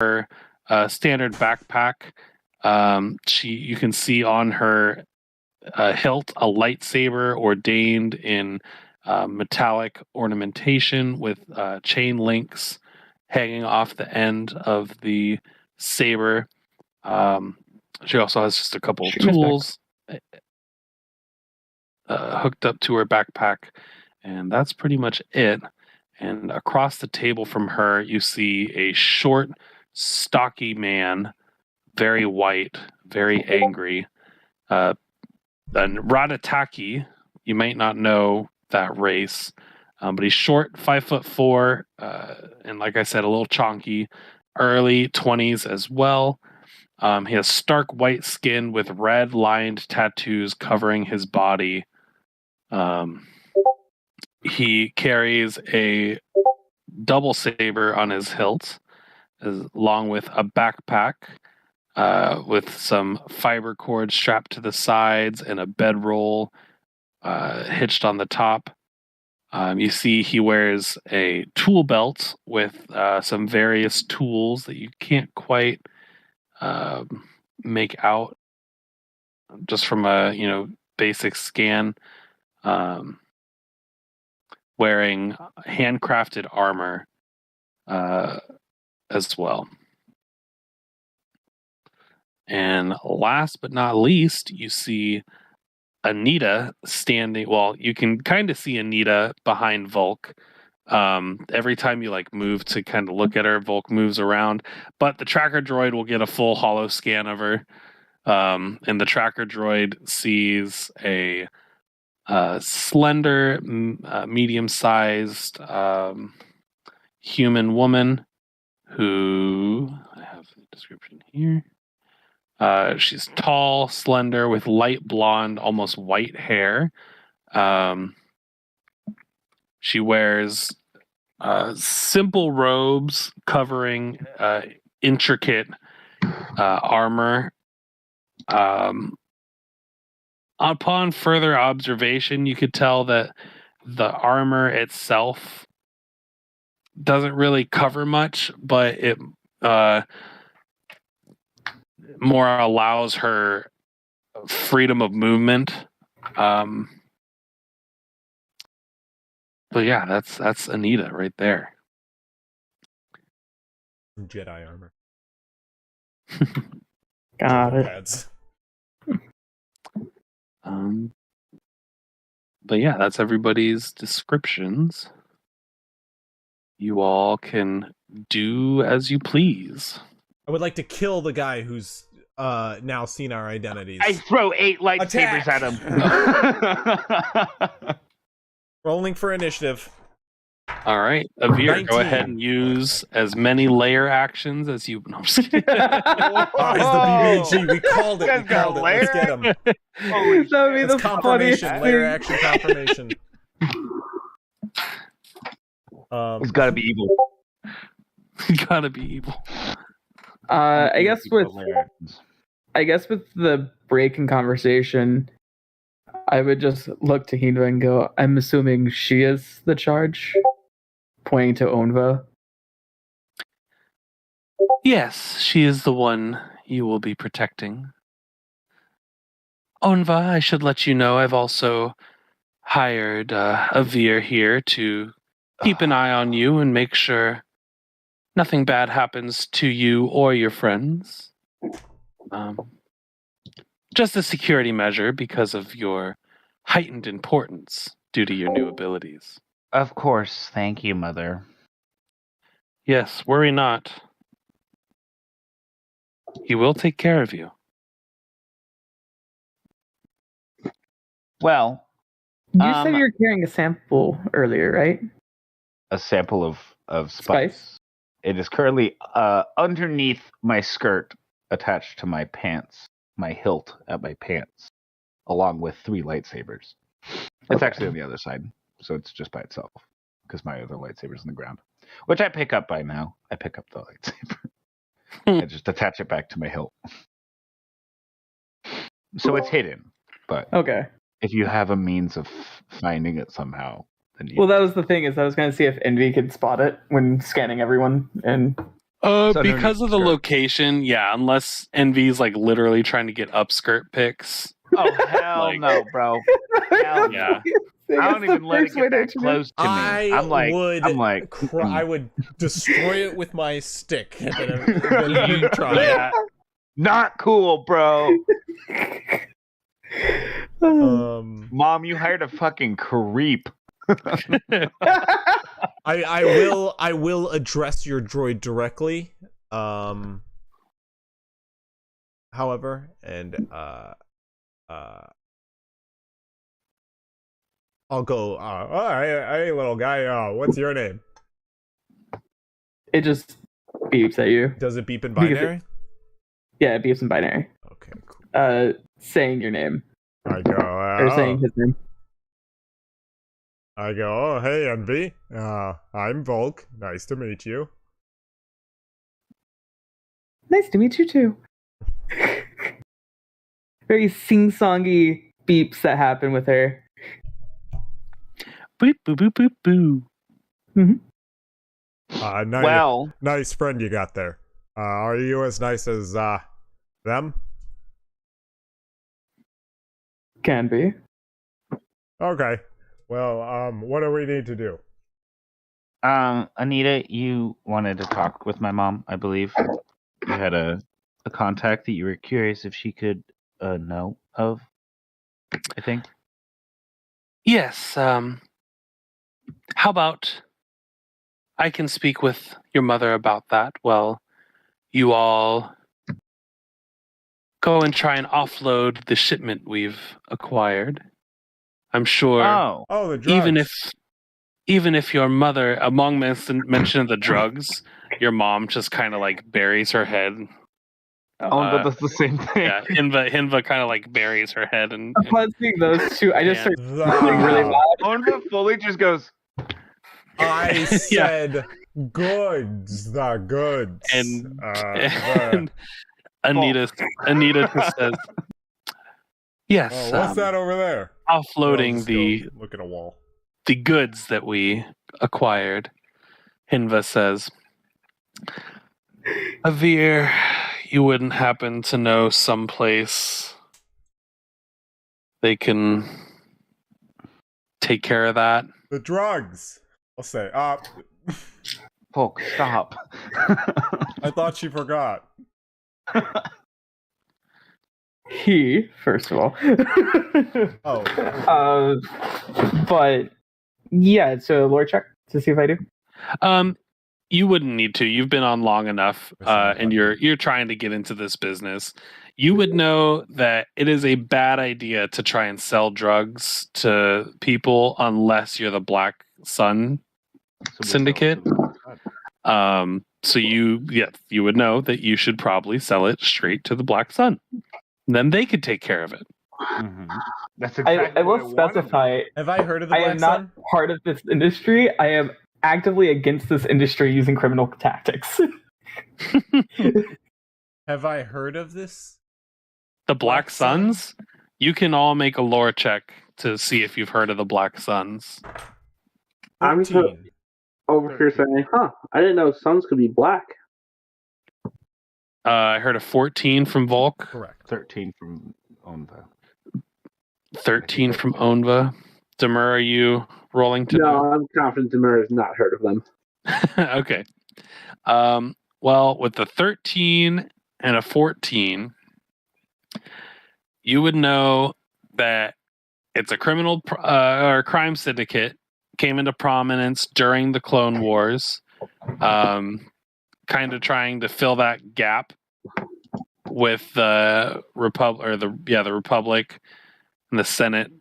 her standard backpack. You can see on her hilt a lightsaber ordained in metallic ornamentation with chain links hanging off the end of the saber. She also has just a couple of tools hooked up to her backpack, and that's pretty much it. And across the table from her, you see a short, stocky man, very white, very angry. And Ratataki, you might not know that race, but he's short, 5'4", and like I said, a little chonky, early 20s as well. He has stark white skin with red lined tattoos covering his body. He carries a double saber on his hilt, along with a backpack with some fiber cord strapped to the sides and a bedroll hitched on the top. You see he wears a tool belt with some various tools that you can't quite make out just from a basic scan. Wearing handcrafted armor as well. And last but not least, you see Anita standing. Well, you can kind of see Anita behind Volk. Every time you move to kind of look at her, Volk moves around. But the tracker droid will get a full holo scan of her. And the tracker droid sees a slender, medium-sized human woman who, I have the description here. She's tall, slender, with light blonde, almost white hair. She wears simple robes covering intricate armor. Upon further observation, you could tell that the armor itself doesn't really cover much, but it more allows her freedom of movement. But yeah, that's Anita right there. Jedi armor. Got it. Pads. But yeah, that's everybody's descriptions. You all can do as you please. I would like to kill the guy who's now seen our identities. I throw 8 lightsabers Attack! at him. Rolling for initiative. All right, Avir, 19. go ahead and use as many layer actions as you. No, I'm just kidding. It's the BBG. We called it. We called it. Let's get him. That would be It's the funniest confirmation. Layer thing. action confirmation. He's got to be evil. You gotta be evil. I guess with the break in conversation, I would just look to Hinda and go, I'm assuming she is the charge? Pointing to Onva. Yes, she is the one you will be protecting. Onva, I should let you know I've also hired Avir here to keep an eye on you and make sure nothing bad happens to you or your friends. Just a security measure because of your heightened importance due to your new abilities. Of course. Thank you, Mother. Yes, worry not. He will take care of you. Well, You said you were carrying a sample earlier, right? a sample of spice. It is currently underneath my skirt, attached to my pants, my hilt at my pants, along with 3 lightsabers. It's actually on the other side, so it's just by itself, because my other lightsaber's on the ground, which I pick up by now. I pick up the lightsaber. I just attach it back to my hilt. So it's hidden, but Okay. if you have a means of finding it somehow, then you... Well, that was the thing, is I was going to see if Envy could spot it when scanning everyone, and Because of the location, yeah. Unless Envy's like literally trying to get upskirt pics. Oh hell no, bro! Hell Yeah. I don't even let it get that close to me. I I'm would destroy it with my stick. Then try. Yeah. Not cool, bro. Mom, you hired a fucking creep. I will address your droid directly. However, and I'll go. Hey, little guy. What's your name? It just beeps at you. Does it beep in binary? Yeah, it beeps in binary. Okay, cool. Saying your name. I go. Or saying his name. I go. Oh, hey, Envy. I'm Volk. Nice to meet you. Nice to meet you too. Very sing-songy beeps that happen with her. Boop boop boop boop boo. Mm-hmm. Nice friend you got there. Are you as nice as them? Can be. Okay. Well, what do we need to do? Anita, you wanted to talk with my mom, I believe. You had a contact that you were curious if she could know of, I think. Yes. How about I can speak with your mother about that? Well, you all go and try and offload the shipment we've acquired. I'm sure. Oh, the drugs. Even if your mother, among mention of the drugs, your mom just kind of like buries her head. But that's the same thing. Yeah, Hinva kind of like buries her head and Upon seeing those two, I just start laughing really loud. Hinva fully just goes. I said goods, the goods, and Anita just says, "Yes." Oh, what's that over there? Offloading look at a wall. The goods that we acquired. Hinva says, "Avir, you wouldn't happen to know someplace they can take care of that?" The drugs. I'll say. Folk, stop. I thought she forgot. He, first of all. But yeah, so lore check to see if I do. You wouldn't need to. You've been on long enough, and you're trying to get into this business. You would know that it is a bad idea to try and sell drugs to people unless you're the Black Sun Syndicate. So you would know that you should probably sell it straight to the Black Sun. Then they could take care of it. Mm-hmm. That's exactly I will specify. Have I heard of the Black Sun? I am not part of this industry. I am actively against this industry using criminal tactics. Have I heard of this? The Black Suns? You can all make a lore check to see if you've heard of the Black Suns. I'm over here saying, I didn't know suns could be black. I heard a 14 from Volk. Correct. 13 from Onva. 13 from Onva. Demur, are you rolling to No, I'm confident Demur has not heard of them. Okay. Well, with the 13 and a 14, you would know that it's a criminal or crime syndicate, came into prominence during the Clone Wars, kind of trying to fill that gap with the Republic and the Senate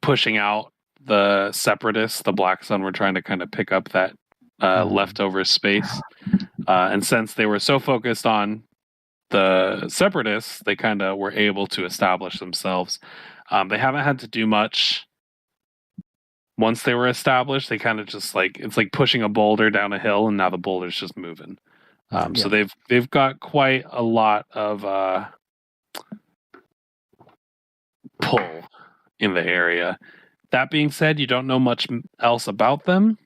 pushing out the Separatists. The Black Sun were trying to kind of pick up that leftover space, and since they were so focused on the Separatists, they kind of were able to establish themselves. They haven't had to do much. Once they were established, they kind of just it's like pushing a boulder down a hill, and now the boulder's just moving. So they've got quite a lot of pull in the area. That being said, you don't know much else about them.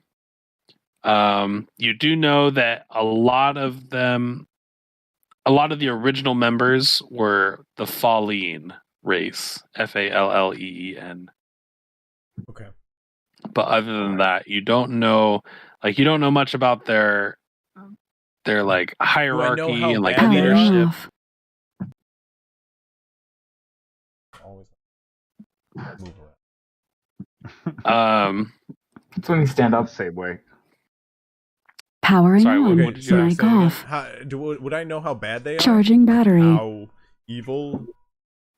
You do know that a lot of the original members were the Falleen race, Falleen. Okay. But other than that, you don't know much about their like hierarchy how and like bad they are? leadership. Always move It's when you stand up. Same way. Powering Sorry, on. what did you Mic off. Would I know how bad they are? Charging battery. How evil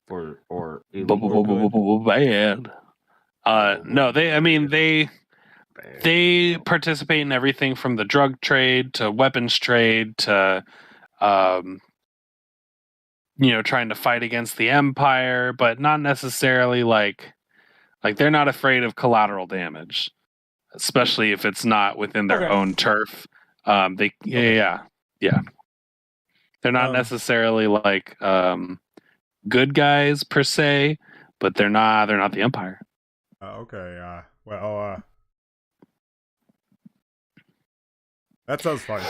or bad. No, they participate in everything from the drug trade to weapons trade to trying to fight against the Empire, but not necessarily like they're not afraid of collateral damage, especially if it's not within their own turf. They're not necessarily like good guys per se, but they're not the Empire. Okay. That sounds fine.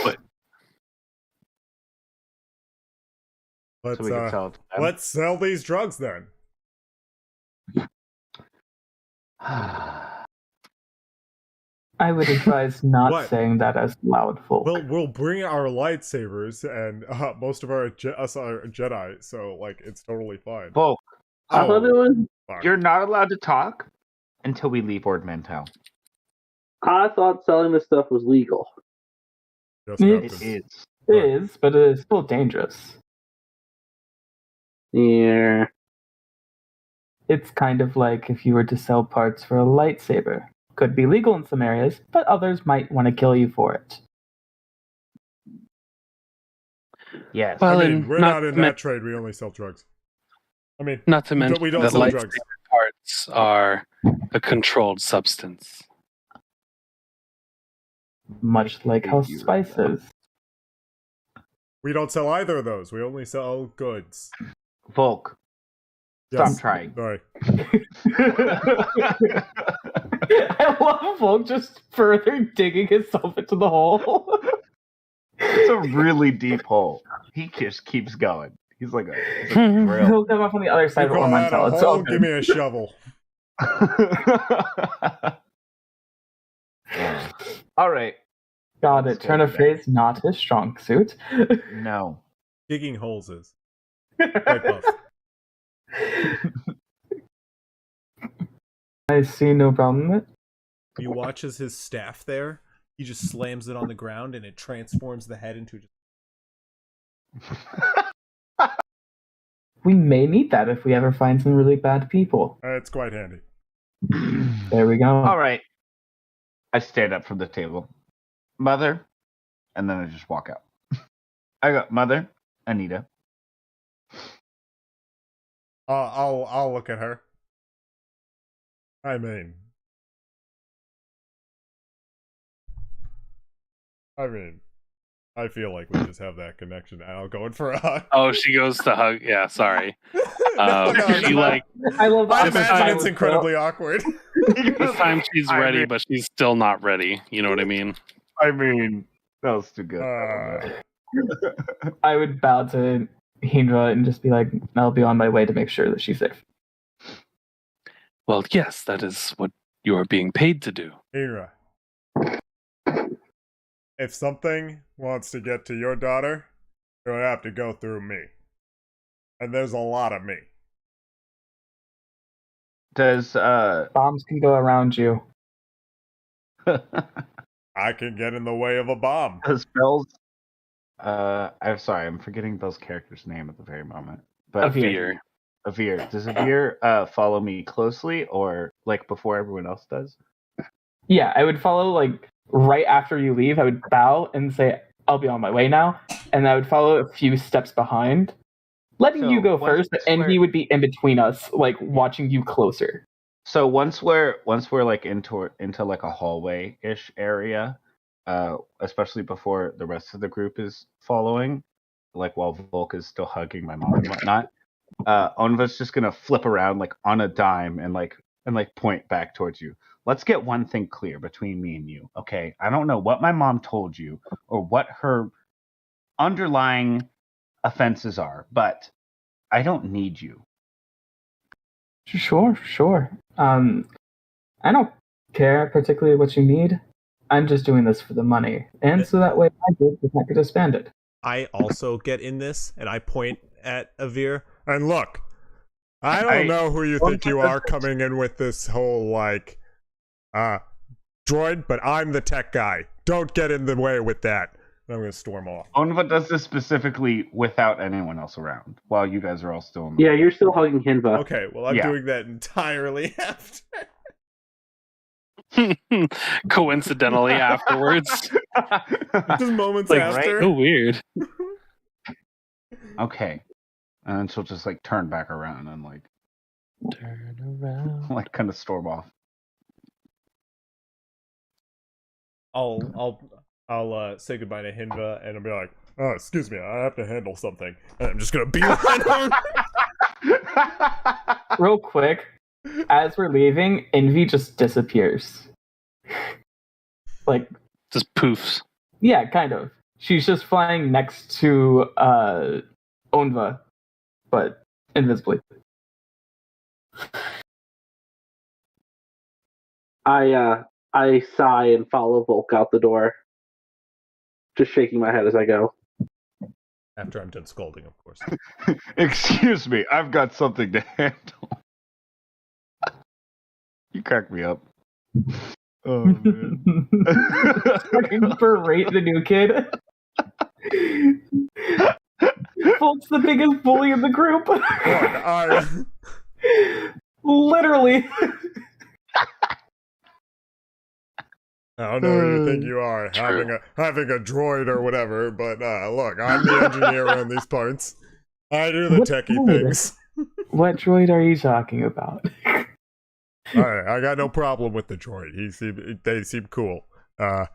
Let's sell these drugs then. I would advise not saying that as loud, folk. We'll bring our lightsabers, and most of us are Jedi, so like it's totally fine. Folk, I thought it was. you're not allowed to talk until we leave Ord Mantell. I thought selling this stuff was legal. It is, but it is still dangerous. Yeah. It's kind of like if you were to sell parts for a lightsaber. Could be legal in some areas, but others might want to kill you for it. Yes. Well, we're not in that trade. We only sell drugs. Not to mention we don't that sell lightsaber drugs. parts are a controlled substance. Much like how spice is. We don't sell either of those. We only sell goods. Volk. Yes. Stop trying. Sorry. I love Volk just further digging himself into the hole. It's a really deep hole. He just keeps going. He's like a drill. He'll come up on the other side of Mantell. It's all give me a shovel. All right. Got it. Turn of phrase, not his strong suit. No. Digging holes is. Quite buff. I see no problem with it. He watches his staff there. He just slams it on the ground and it transforms the head into We may need that if we ever find some really bad people. It's quite handy. There we go. All right. I stand up from the table. Mother, and then I just walk out. I go, Mother, Anita. I'll look at her. I feel like we just have that connection now. Going for a hug. Oh, she goes to hug. Yeah, sorry. She like. I love that. I imagine it's incredibly awkward. This time she's ready, but she's still not ready. You know what I mean? That was too good. I would bow to Hindra and just be like, I'll be on my way to make sure that she's safe. Well, yes, that is what you are being paid to do. Hindra, if something wants to get to your daughter, it'll have to go through me. And there's a lot of me. Does bombs can go around you? I can get in the way of a bomb. Does Bells I'm sorry, I'm forgetting Bell's character's name at the very moment. But Avir. Does Avir follow me closely or like before everyone else does? Yeah, I would follow like right after you leave. I would bow and say, I'll be on my way now. And I would follow a few steps behind, letting you go first, and he would be in between us, like watching you closer. So once we're like into like a hallway-ish area, especially before the rest of the group is following, like while Volk is still hugging my mom and whatnot, Onva's just gonna flip around like on a dime and point back towards you. let's get one thing clear between me and you, okay? I don't know what my mom told you or what her underlying offenses are, but I don't need you. Sure. I don't care particularly what you need. I'm just doing this for the money, and so that way I get not get disbanded. I also get in this, and I point at Avir. And look, I don't know who you think you are coming in with this whole, like, droid, but I'm the tech guy. Don't get in the way with that. I'm going to storm off. Onva does this specifically without anyone else around, while you guys are all still in the Yeah, you're still hugging Hinva. Okay, well, I'm doing that entirely after. Coincidentally, afterwards. Just moments Like, after. right? Oh, weird. Okay. And then she'll just like turn back around and like Turn around. like kind of storm off. I'll say goodbye to Hinva, and I'll be like, Oh, excuse me, I have to handle something. And I'm just going to beeline on. Real quick, as we're leaving, Envy just disappears. Like, Just poofs. yeah, kind of. She's just flying next to Onva, but invisibly. I sigh and follow Volk out the door, just shaking my head as I go. after I'm done scolding, of course. Excuse me, I've got something to handle. You crack me up. Oh man. Fucking berate the new kid. Volk's the biggest bully in the group. Look, I Literally. don't know who you think you are, having a droid or whatever, but look, I'm the engineer on these parts. I do the What techie droid? things. What droid are you talking about? Alright, I got no problem with the droid. They seem cool. But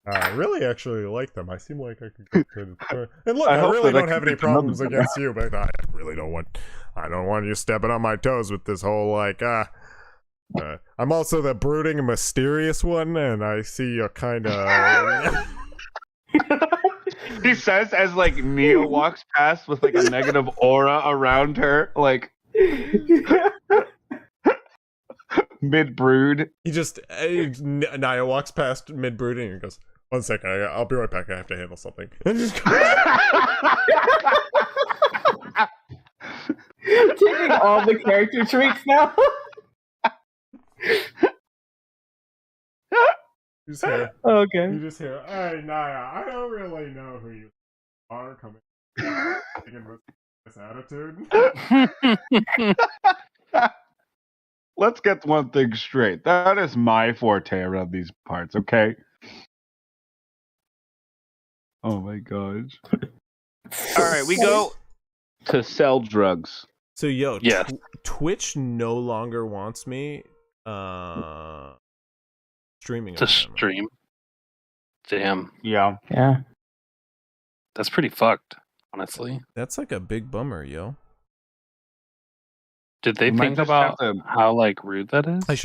I really actually like them. I seem like I could go to the droid. And look, I I hope really that I don't can have any get them up problems and against you, but I don't want you stepping on my toes with this whole like I'm also the brooding and mysterious one, and I see you're kind of. He says as like Nia walks past with like a negative aura around her, like mid brood. He just Naya walks past mid brooding and goes, "1 second, I'll be right back. I have to handle something." And just Taking all the character traits now. you just hear, Okay. you just hear, "Hey Naya, I don't really know who you are coming with this attitude." Let's get one thing straight. That is my forte around these parts, okay? Oh my gosh. Alright, we go to sell drugs. So, yo, Yes. Twitch no longer wants me streaming. To on them. stream. Damn. Yeah. Yeah. That's pretty fucked, honestly. That's like a big bummer, yo. Did they We might think just about have to- how like rude that is? I should